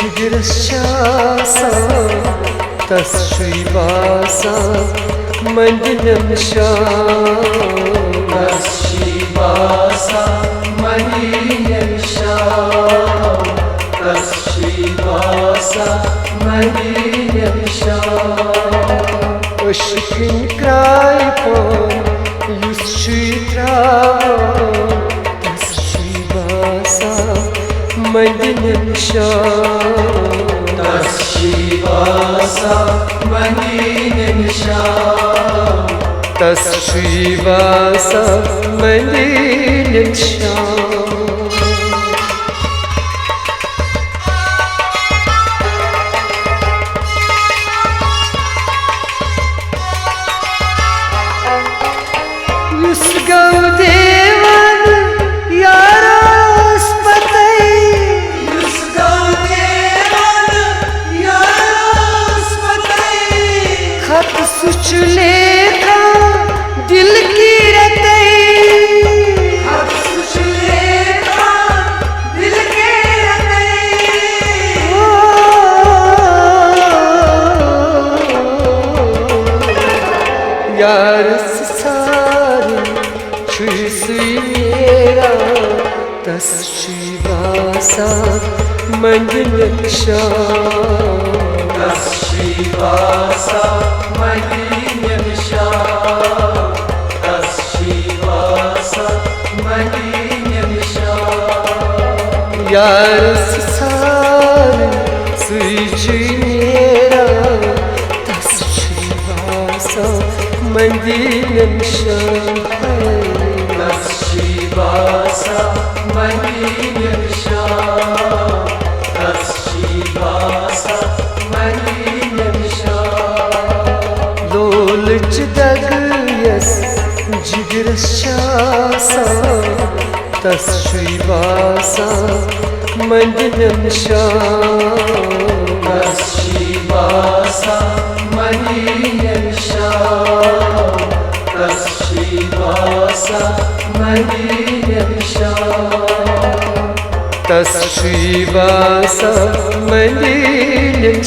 जिगरस शासा तस्श्रीवासा मंदिरम तस्श्रीवासा मंदिरम तस्श्रीवासा मंदिरम Aşkın kraypon Yusçitra Tasşivasa Mandinim Tasşivasa mandinim Tasşivasa Mandinim सुच लेखा दिल की रतई खत सुच लेखा दिल के रतई यार सारी छुई सुई मेरा तस्श्रीवासा मंदिरम तस्श्रीवासा मंदिरम तस्श्रीवासा मंदिरम यार सारी सुई मेरा तस्श्रीवासा मंदिरम तस्श्रीवासा मंदिरम तस्श्रीवासा मंदिरम लोलच दगयस जिगरस शासा तस्श्रीवासा मंदिरम तस्श्रीवासा मंदिरम तस्श्रीवासा मंदिरम तस्श्रीवासा मंदिरम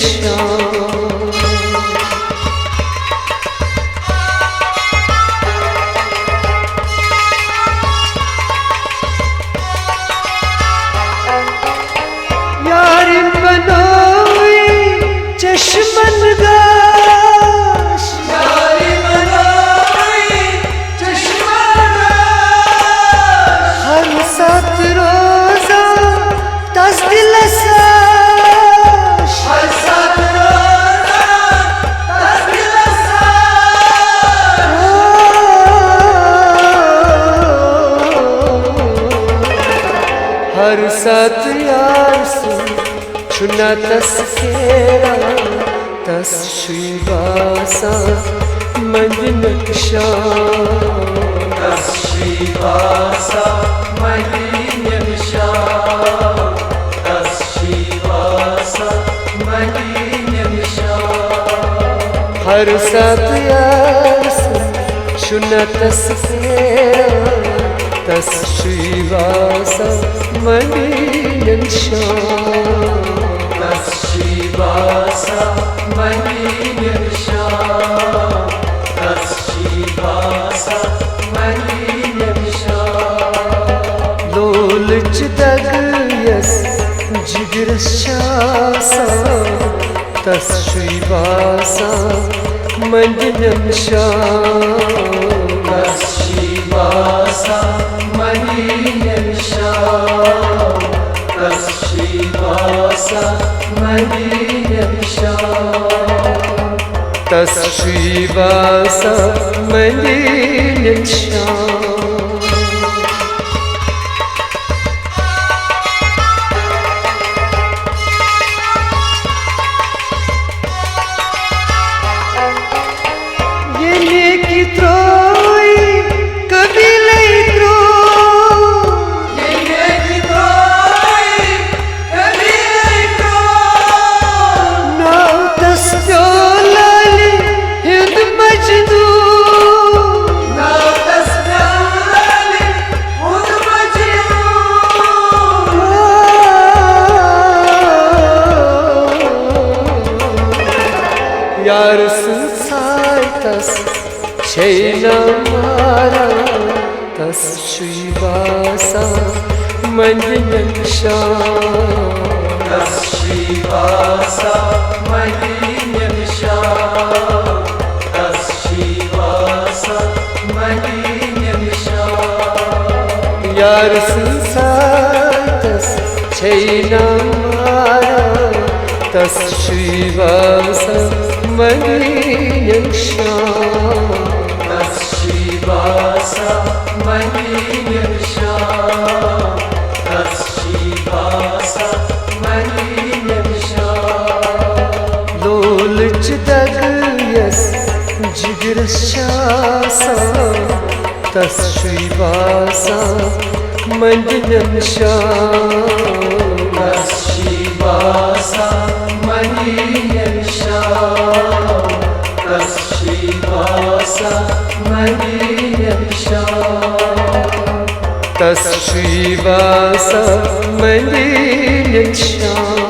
चश्मन गाश यारी बनाई चश्मन गाश हर सात रोजा दस दिलसाश हर सात रोजा दस दिलसाश हर सात यार से चुना तस्केरा तस्श्रीवासा मंदिरम तस्श्रीवासा मंदिरम तस्श्रीवासा मंदिरम हर सात यार से चुना तस्केरा तस्श्रीवासा मंदिरम तस्श्रीवासा मंदिरम तस्श्रीवासा मंदिरम लोलच दगयस जिगरस शासा तस्श्रीवासा मंदिरम तस्श्रीवासा मंदिरम तस्श्रीवासा मंदिरम तस्श्रीवासा मंदिरम Now Yar saitas Şeyna mara Tas şivasa Mandinan şan Tas şivasa Mandinan şan Tas şivasa Mandinan şan Yar saitas Şeyna mara Tas şivasa Mandinan şan Tas şivasa Mandinan şan Tas şivasa Mandinan şan Lolch dagyas Jigras şasa Tas şivasa Mandinan şan Tas şivasa Mandinan şan Tas şivasa Mandinan şan Tas şivasa Mandinan şan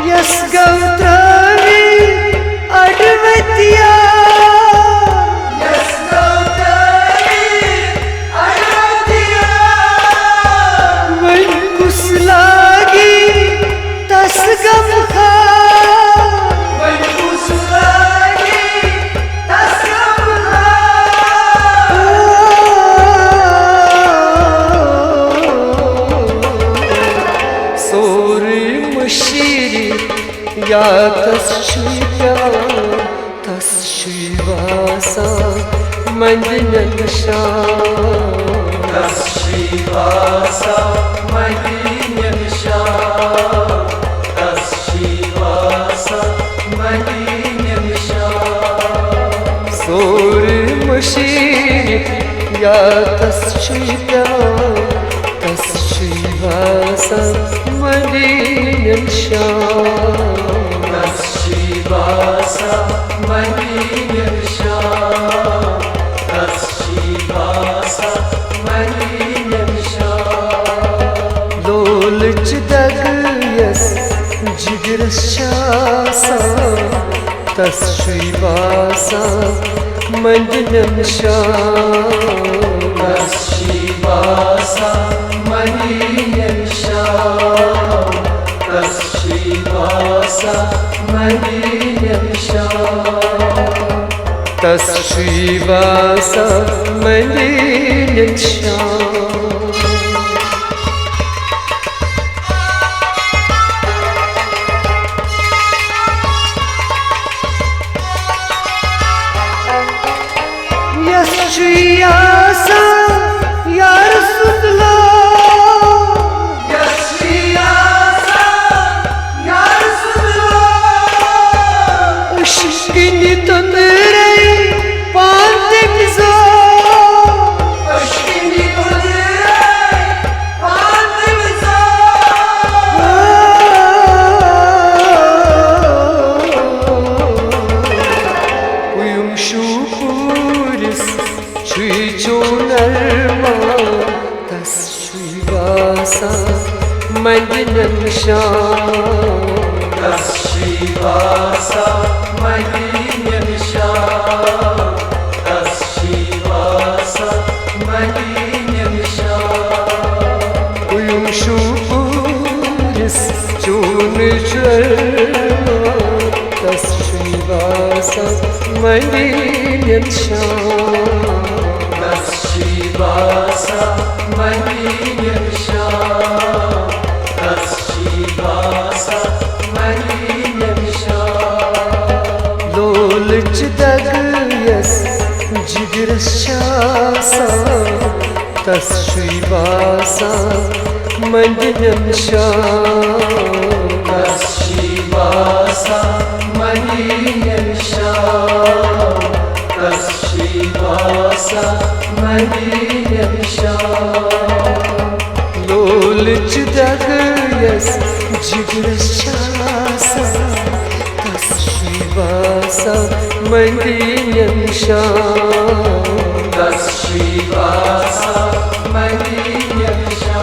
Yas Gautami Advatya Yas Gautami Advatya Vankuslagi Tas gamkha Vankuslagi Tas gamkha Sori mushiri Ya tas shivasa Mandinan şan Tas şivasa Mandinan şan Tas şivasa Mandinan şan Sori mushiri Ya tas shivasa Mandinan şan Tas şivasa Mandinan şan Tas şivasa Mandinan şan Lolch dagyas Jigras şasa Tas şivasa Mandinan şan Tas şivasa Mandinan şan Tas şivasa Mandinan şan Tas şivasa Mandinan şan Yas şivasa Ya Resulallah Yas şivasa Ya Resulallah Aşkını tanırey pandemiza Aşkını tanırey pandemiza Uyum şu puris Çuçunarma Tas şivasa Mandinan şan Tas şivasa Mandinan şan Tas şivasa Mandinan şan Uyum şu puris Çuçunarma Tas şivasa Mandinan şan Tas şivasa Mandinan şan Tas şivasa Mandinan şan Lolch dagyas Jigras şasa Tas şivasa Mandinan şan Tas şivasa Mandinan şan Tas şivasa Mandinan şan Lolch dagyas Jigras şasa Tas şivasa Mandinan şan तस्शिवासा महीयशा